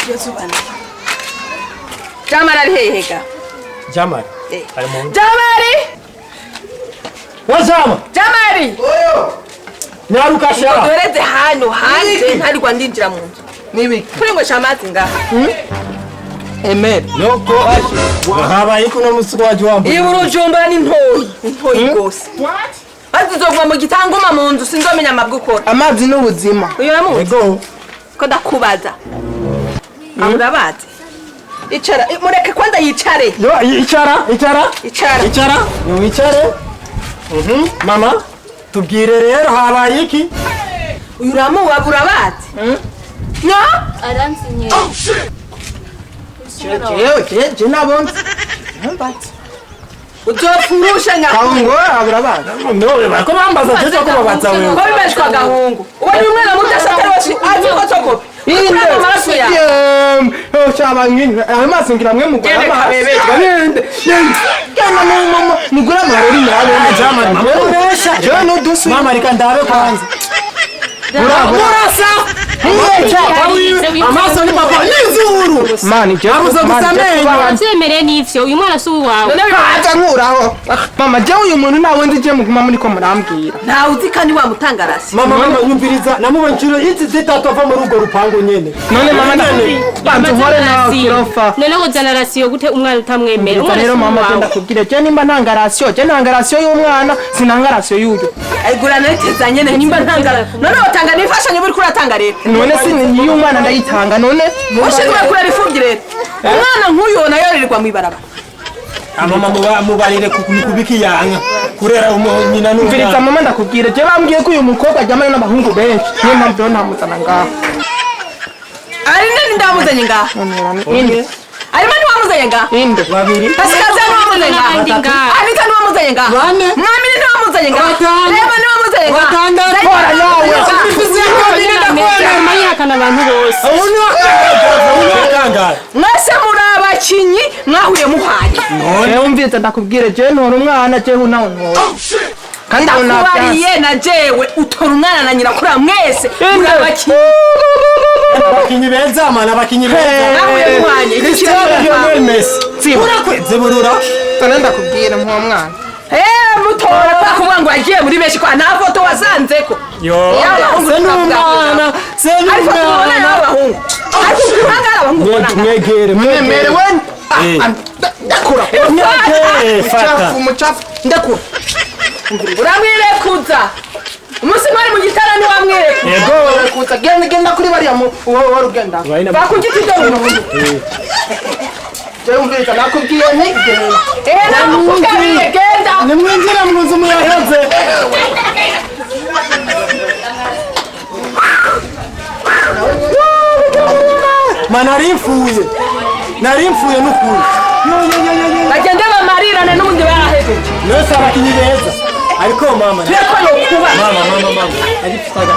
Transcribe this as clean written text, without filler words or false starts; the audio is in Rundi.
yazubana Jamari ari hehega Jamari Jamari Wazama Jamari oyo Nyaruka shara doreze hano hanze ntari kwa ndinjira mu nzu nibi kuri ngo shamazi ngaha Emer yoko habaye kuno musuko waje wambu Ibirujumba ni ntoyi gose Azizova mu gitangoma mu nzu sinzomenya amabwukora amazi n'ubuzima uyo namuzi yego ko ndakubaza Amurabazi Icara mureke kwanda yicare yo icara yo wicare mama tubwire rero habaye iki uyu ramu waburabazi no aransinye je nabonze mbatse uzofurusha Kahungu aburabazi no bako bambaza cyo ko babaza wewe ko bimeshwa gahungu ubonye umwana muto asatari aziko coko inde cyabangini amaso ngira mwe mugora amaso kana mugura marori nawe Jamari mama no dusu mama rika ndabe kwanza burasa amaso ni papa n'izuru mani je abuza gusamenya wavyemere n'ivyo uyu mwana si uwawe none aza nkuraho mama je uyu muntu nawe ndije muguma muri ko murambwira ntawe uzi kandi wamutangarasi mama nyumviriza namubona ciro izi zitatova muri ugo rupango nyene none mama bantu hore nawe kirofa none ngo zana rasiyo gute umwana utamwemera umwana rero mama genda kubwire je nimba ntanga rasiyo y'umwana sinanga rasiyo y'uyu ayigura neteza nyene nimba ntangara none utanga nifashanyo buri kuratanga rero none si y'umwana ndayitanga none ushizwe kurera ifubyi rero umwana nk'uyu nayo ririrwa mwibarabara mama mubarire kubiki yanga kurera nyina numviriza mama ndakubwire je bambwiye ko uyu mukobwa ajyamana n'abahungu benshi niyo mpamvu ntamuzana ngaho ari nani ndamuzanye ngaho inde arimo niwamuzanye ngaho inde babiri pasikaze niwamuzanye ngaho anita niwamuzanye ngaho mwamini niwamuzanye ngaho reba niwamuzanye ngaho batandatu kora nawe mayihakana abantu bose mwese muri abakinyi mwahuye muhanye none wumviriza ndakubwire je ntora umwana je nawe ntora kandi ndakubariye na jewe utora umwana na nyina kuri mwese muri abakinyi abakinyi beza mana abakinyi beza mwahuye muhanye Lionel Messi urakweze burura tone ndakubwira mu mwana mutora kwa kuvuga ngo yagiye muri benshi kwa nta foto wasanzeko yo se n'umwana ariko tubona n'abahungu ariko kuhangara abahungu mwegere mwemerewe ndakura fata umucafu ndakura uramwirekuza umunsi mwari mu gitara ni wamwirekuza yego kuza genda kuri bariya wari ugenda bakugiti cyo je umviriza nakubwiye ntigende nakubwiye genda nimwinjira mu nzu muyaheze narimfuye n'ukuri bagende bamarirane n'ubundi barahejeje mwese abakinyi beza ariko mama tureko no kuba mama arifitaga